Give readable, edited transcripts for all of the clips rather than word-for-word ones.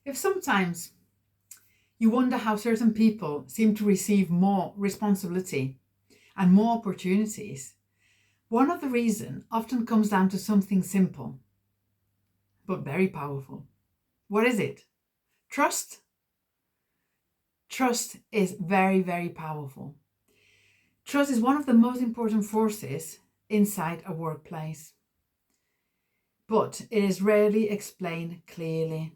If sometimes you wonder how certain people seem to receive more responsibility and more opportunities, one of the reasons often comes down to something simple, but very powerful. What is it? Trust. Trust is very, very powerful. Trust is one of the most important forces inside a workplace, but it is rarely explained clearly.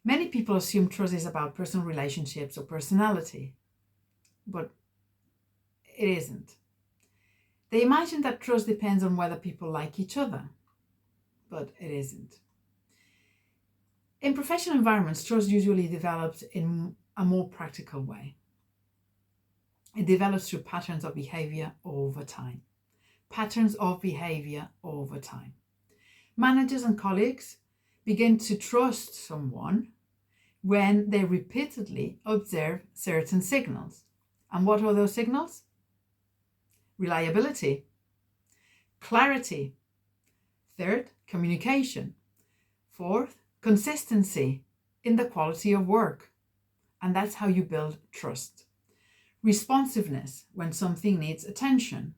Many people assume trust is about personal relationships or personality, but it isn't. They imagine that trust depends on whether people like each other, but it isn't. In professional environments, trust usually develops in a more practical way. It develops through patterns of behavior over time. Patterns of behavior over time. Managers and colleagues begin to trust someone when they repeatedly observe certain signals. And what are those signals? Reliability, clarity. Third, communication. Fourth, consistency in the quality of work. And that's how you build trust. Responsiveness when something needs attention.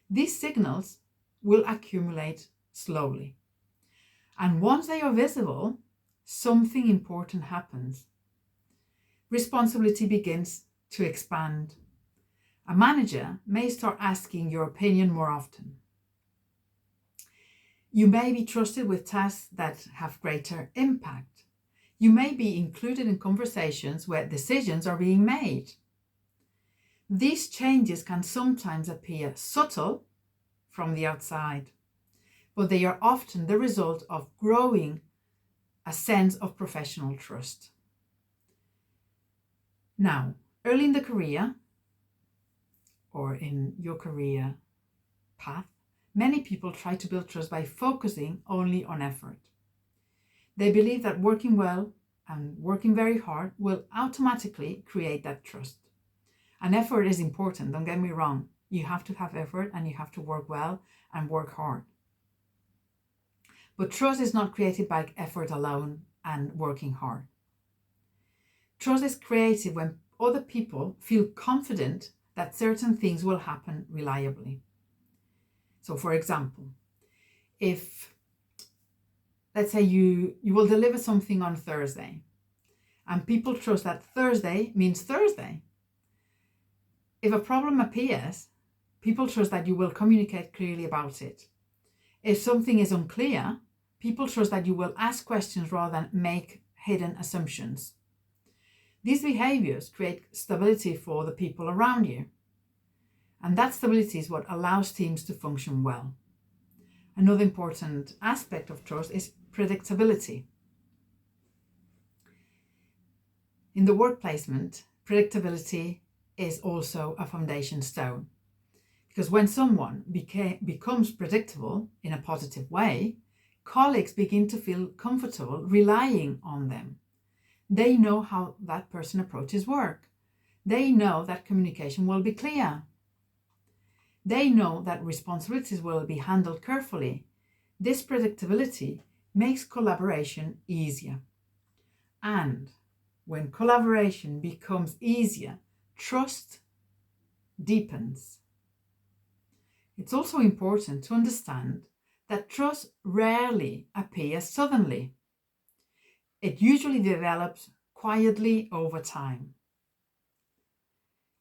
These signals will accumulate slowly. And once they are visible, something important happens. Responsibility begins to expand. A manager may start asking your opinion more often. You may be trusted with tasks that have greater impact. You may be included in conversations where decisions are being made. These changes can sometimes appear subtle from the outside, but they are often the result of growing a sense of professional trust. Now, early in the career, or in your career path, many people try to build trust by focusing only on effort. They believe that working well and working very hard will automatically create that trust. And effort is important, don't get me wrong. You have to have effort and you have to work well and work hard. But trust is not created by effort alone and working hard. Trust is created when other people feel confident that certain things will happen reliably. So for example, if, let's say you will deliver something on Thursday, and people trust that Thursday means Thursday. If a problem appears, people trust that you will communicate clearly about it. If something is unclear, people trust that you will ask questions rather than make hidden assumptions. These behaviors create stability for the people around you. And that stability is what allows teams to function well. Another important aspect of trust is predictability. In the work placement, predictability is also a foundation stone. Because when someone becomes predictable in a positive way, colleagues begin to feel comfortable relying on them. They know how that person approaches work. They know that communication will be clear. They know that responsibilities will be handled carefully. This predictability makes collaboration easier. And when collaboration becomes easier, trust deepens. It's also important to understand that trust rarely appears suddenly. It usually develops quietly over time.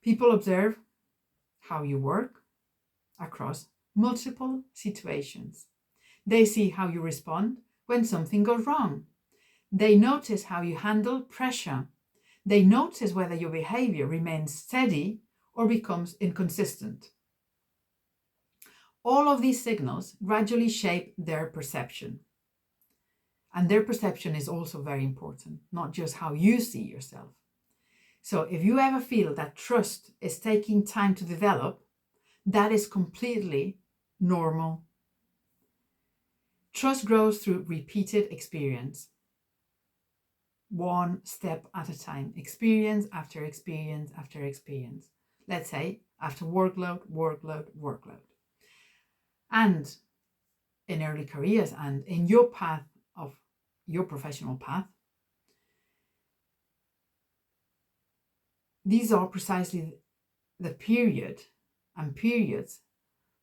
People observe how you work across multiple situations. They see how you respond when something goes wrong. They notice how you handle pressure. They notice whether your behavior remains steady or becomes inconsistent. All of these signals gradually shape their perception. And their perception is also very important, not just how you see yourself. So if you ever feel that trust is taking time to develop, that is completely normal. Trust grows through repeated experience. One step at a time, experience after experience after experience. Let's say after workload. And in early careers and in your path of your professional path, These are precisely the periods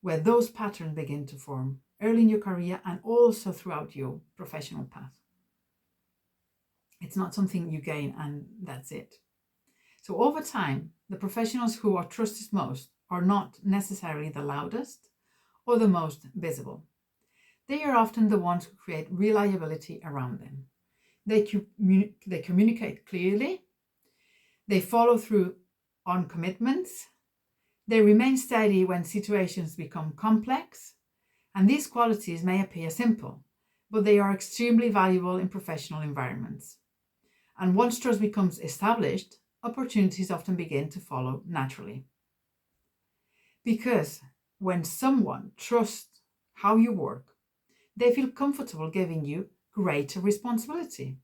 where those patterns begin to form early in your career and also throughout your professional path. It's not something you gain and that's it. So over time, the professionals who are trusted most are not necessarily the loudest or the most visible. They are often the ones who create reliability around them. They communicate clearly, they follow through on commitments, they remain steady when situations become complex, and these qualities may appear simple, but they are extremely valuable in professional environments. And once trust becomes established, opportunities often begin to follow naturally. Because when someone trusts how you work, they feel comfortable giving you greater responsibility.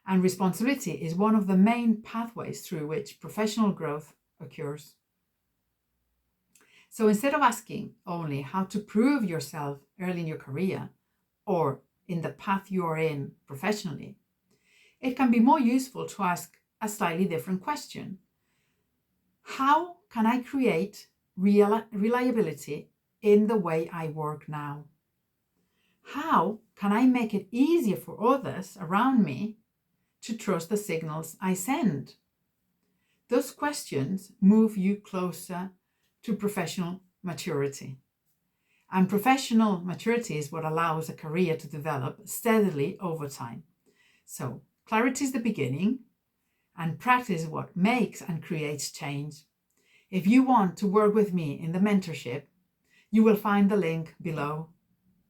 And responsibility is one of the main pathways through which professional growth occurs. So instead of asking only how to prove yourself early in your career or in the path you are in professionally, it can be more useful to ask a slightly different question. How can I create reliability in the way I work now? How can I make it easier for others around me to trust the signals I send? Those questions move you closer to professional maturity. And professional maturity is what allows a career to develop steadily over time. So clarity is the beginning, and practice is what makes and creates change. If you want to work with me in the mentorship, you will find the link below.